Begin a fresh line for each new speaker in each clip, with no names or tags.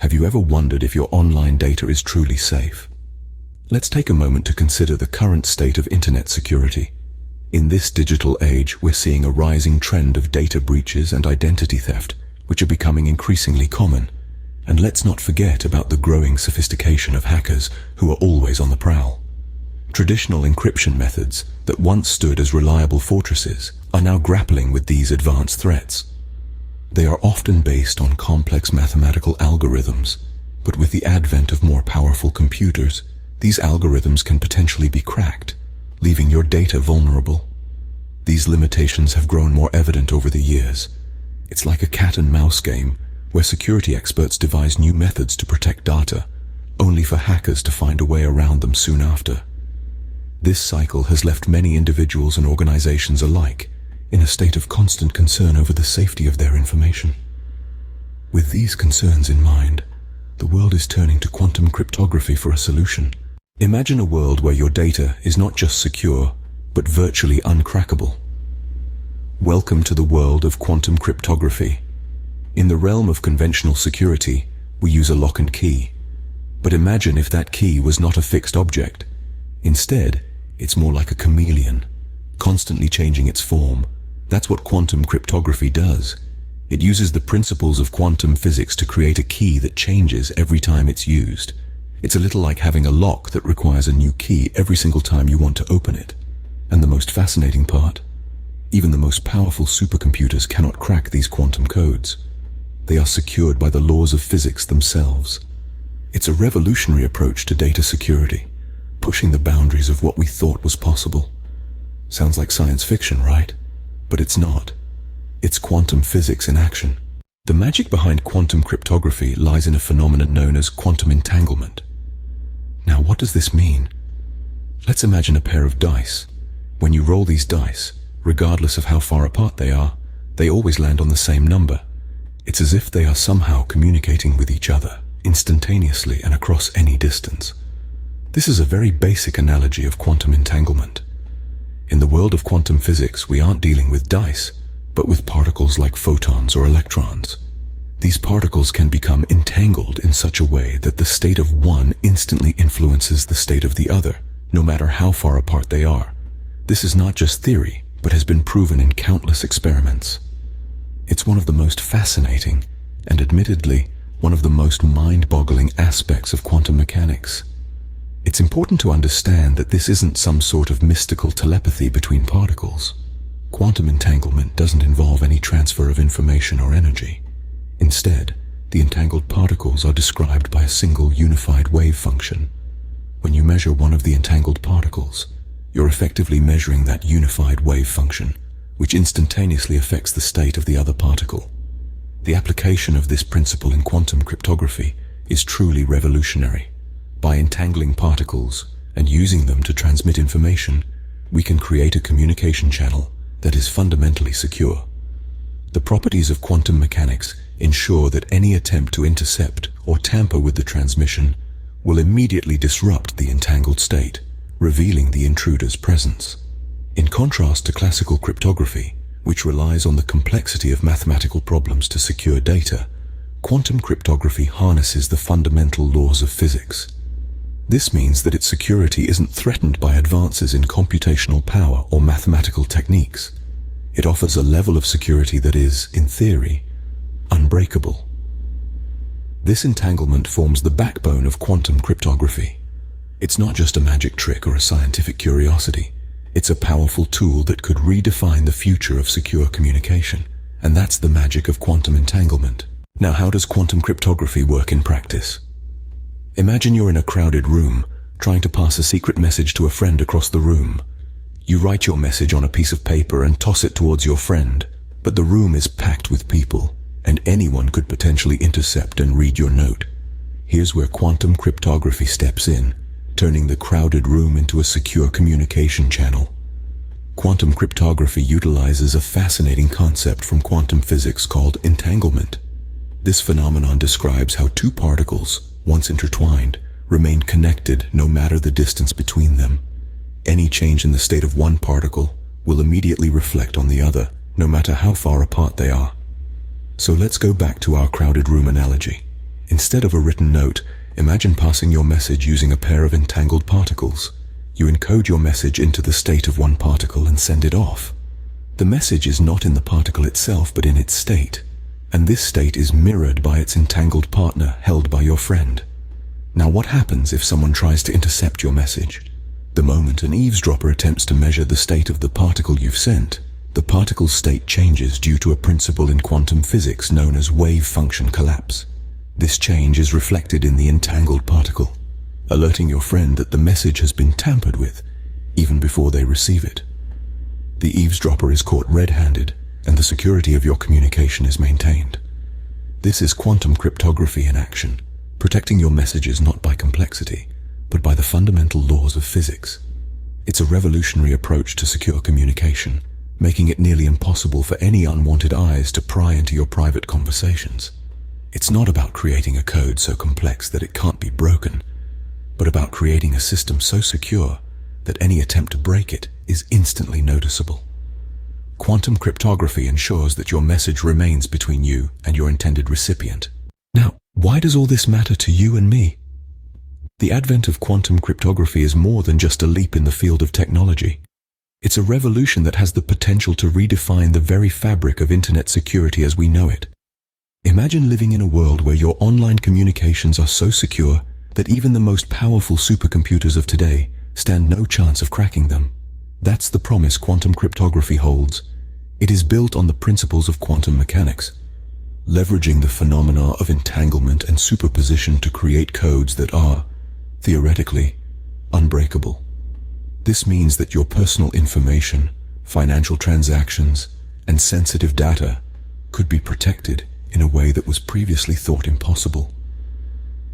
Have you ever wondered if your online data is truly safe? Let's take a moment to consider the current state of internet security. In this digital age, we're seeing a rising trend of data breaches and identity theft, which are becoming increasingly common. And let's not forget about the growing sophistication of hackers who are always on the prowl. Traditional encryption methods that once stood as reliable fortresses are now grappling with these advanced threats. They are often based on complex mathematical algorithms, but with the advent of more powerful computers, these algorithms can potentially be cracked, leaving your data vulnerable. These limitations have grown more evident over the years. It's like a cat-and-mouse game where security experts devise new methods to protect data, only for hackers to find a way around them soon after. This cycle has left many individuals and organizations alike in a state of constant concern over the safety of their information. With these concerns in mind, the world is turning to quantum cryptography for a solution. Imagine a world where your data is not just secure, but virtually uncrackable. Welcome to the world of quantum cryptography. In the realm of conventional security, we use a lock and key. But imagine if that key was not a fixed object. Instead, it's more like a chameleon, constantly changing its form. That's what quantum cryptography does. It uses the principles of quantum physics to create a key that changes every time it's used. It's a little like having a lock that requires a new key every single time you want to open it. And the most fascinating part, even the most powerful supercomputers cannot crack these quantum codes. They are secured by the laws of physics themselves. It's a revolutionary approach to data security, pushing the boundaries of what we thought was possible. Sounds like science fiction, right? But it's not. It's quantum physics in action. The magic behind quantum cryptography lies in a phenomenon known as quantum entanglement. Now, what does this mean? Let's imagine a pair of dice. When you roll these dice, regardless of how far apart they are, they always land on the same number. It's as if they are somehow communicating with each other, instantaneously and across any distance. This is a very basic analogy of quantum entanglement. In the world of quantum physics, we aren't dealing with dice, but with particles like photons or electrons. These particles can become entangled in such a way that the state of one instantly influences the state of the other, no matter how far apart they are. This is not just theory, but has been proven in countless experiments. It's one of the most fascinating, and admittedly, one of the most mind-boggling aspects of quantum mechanics. It's important to understand that this isn't some sort of mystical telepathy between particles. Quantum entanglement doesn't involve any transfer of information or energy. Instead, the entangled particles are described by a single unified wave function. When you measure one of the entangled particles, you're effectively measuring that unified wave function, which instantaneously affects the state of the other particle. The application of this principle in quantum cryptography is truly revolutionary. By entangling particles and using them to transmit information, we can create a communication channel that is fundamentally secure. The properties of quantum mechanics ensure that any attempt to intercept or tamper with the transmission will immediately disrupt the entangled state, revealing the intruder's presence. In contrast to classical cryptography, which relies on the complexity of mathematical problems to secure data, quantum cryptography harnesses the fundamental laws of physics. This means that its security isn't threatened by advances in computational power or mathematical techniques. It offers a level of security that is, in theory, unbreakable. This entanglement forms the backbone of quantum cryptography. It's not just a magic trick or a scientific curiosity. It's a powerful tool that could redefine the future of secure communication. And that's the magic of quantum entanglement. Now, how does quantum cryptography work in practice? Imagine you're in a crowded room, trying to pass a secret message to a friend across the room. You write your message on a piece of paper and toss it towards your friend, but the room is packed with people, and anyone could potentially intercept and read your note. Here's where quantum cryptography steps in, turning the crowded room into a secure communication channel. Quantum cryptography utilizes a fascinating concept from quantum physics called entanglement. This phenomenon describes how two particles, once intertwined, remain connected no matter the distance between them. Any change in the state of one particle will immediately reflect on the other, no matter how far apart they are. So let's go back to our crowded room analogy. Instead of a written note, imagine passing your message using a pair of entangled particles. You encode your message into the state of one particle and send it off. The message is not in the particle itself, but in its state, and this state is mirrored by its entangled partner held by your friend. Now, what happens if someone tries to intercept your message? The moment an eavesdropper attempts to measure the state of the particle you've sent, the particle's state changes due to a principle in quantum physics known as wave function collapse. This change is reflected in the entangled particle, alerting your friend that the message has been tampered with, even before they receive it. The eavesdropper is caught red-handed, and the security of your communication is maintained. This is quantum cryptography in action, protecting your messages not by complexity, but by the fundamental laws of physics. It's a revolutionary approach to secure communication, making it nearly impossible for any unwanted eyes to pry into your private conversations. It's not about creating a code so complex that it can't be broken, but about creating a system so secure that any attempt to break it is instantly noticeable. Quantum cryptography ensures that your message remains between you and your intended recipient. Now, why does all this matter to you and me? The advent of quantum cryptography is more than just a leap in the field of technology. It's a revolution that has the potential to redefine the very fabric of internet security as we know it. Imagine living in a world where your online communications are so secure that even the most powerful supercomputers of today stand no chance of cracking them. That's the promise quantum cryptography holds. It is built on the principles of quantum mechanics, leveraging the phenomena of entanglement and superposition to create codes that are, theoretically, unbreakable. This means that your personal information, financial transactions, and sensitive data could be protected in a way that was previously thought impossible.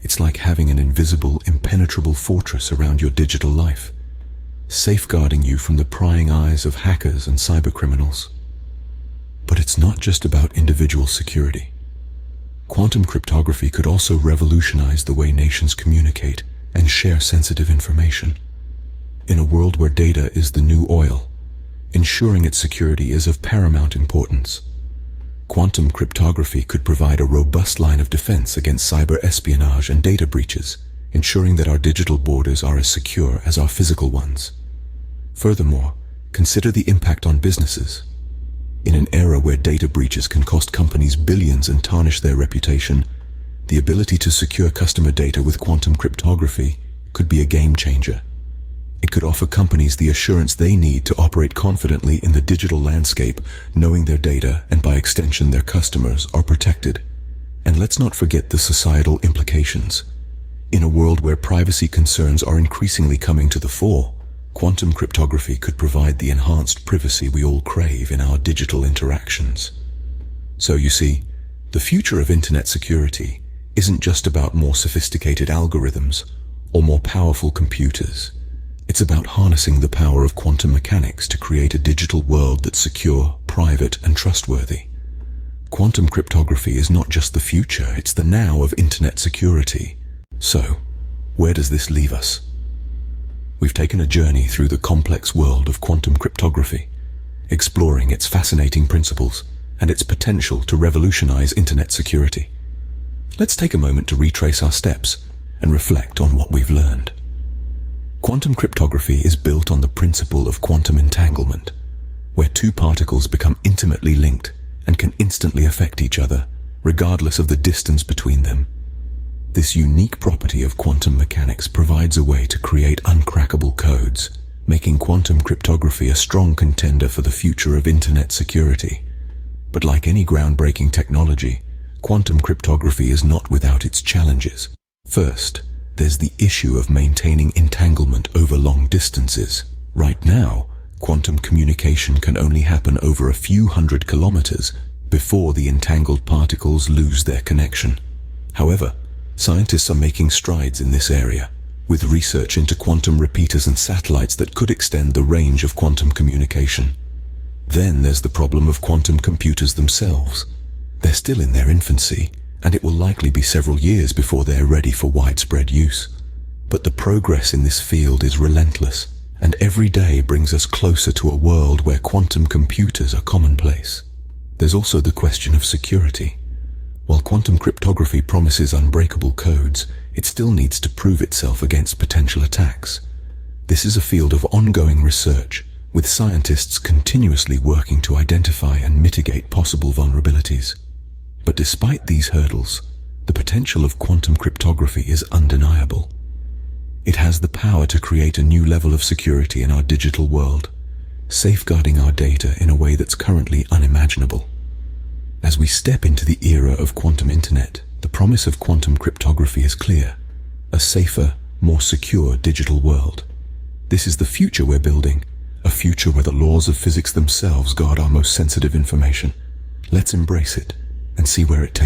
It's like having an invisible, impenetrable fortress around your digital life, safeguarding you from the prying eyes of hackers and cybercriminals. But it's not just about individual security. Quantum cryptography could also revolutionize the way nations communicate and share sensitive information. In a world where data is the new oil, ensuring its security is of paramount importance. Quantum cryptography could provide a robust line of defense against cyber espionage and data breaches, ensuring that our digital borders are as secure as our physical ones. Furthermore, consider the impact on businesses. In an era where data breaches can cost companies billions and tarnish their reputation, the ability to secure customer data with quantum cryptography could be a game changer. It could offer companies the assurance they need to operate confidently in the digital landscape, knowing their data and by extension their customers are protected. And let's not forget the societal implications. In a world where privacy concerns are increasingly coming to the fore, quantum cryptography could provide the enhanced privacy we all crave in our digital interactions. So you see, the future of internet security isn't just about more sophisticated algorithms or more powerful computers. It's about harnessing the power of quantum mechanics to create a digital world that's secure, private, and trustworthy. Quantum cryptography is not just the future, it's the now of internet security. So, where does this leave us? We've taken a journey through the complex world of quantum cryptography, exploring its fascinating principles and its potential to revolutionize internet security. Let's take a moment to retrace our steps and reflect on what we've learned. Quantum cryptography is built on the principle of quantum entanglement, where two particles become intimately linked and can instantly affect each other, regardless of the distance between them. This unique property of quantum mechanics provides a way to create uncrackable codes, making quantum cryptography a strong contender for the future of internet security. But like any groundbreaking technology, quantum cryptography is not without its challenges. First, there's the issue of maintaining entanglement over long distances. Right now, quantum communication can only happen over a few hundred kilometers before the entangled particles lose their connection. However, scientists are making strides in this area, with research into quantum repeaters and satellites that could extend the range of quantum communication. Then there's the problem of quantum computers themselves. They're still in their infancy, and it will likely be several years before they're ready for widespread use. But the progress in this field is relentless, and every day brings us closer to a world where quantum computers are commonplace. There's also the question of security. While quantum cryptography promises unbreakable codes, it still needs to prove itself against potential attacks. This is a field of ongoing research, with scientists continuously working to identify and mitigate possible vulnerabilities. But despite these hurdles, the potential of quantum cryptography is undeniable. It has the power to create a new level of security in our digital world, safeguarding our data in a way that's currently unimaginable. As we step into the era of quantum internet, the promise of quantum cryptography is clear: a safer, more secure digital world. This is the future we're building, a future where the laws of physics themselves guard our most sensitive information. Let's embrace it and see where it takes us.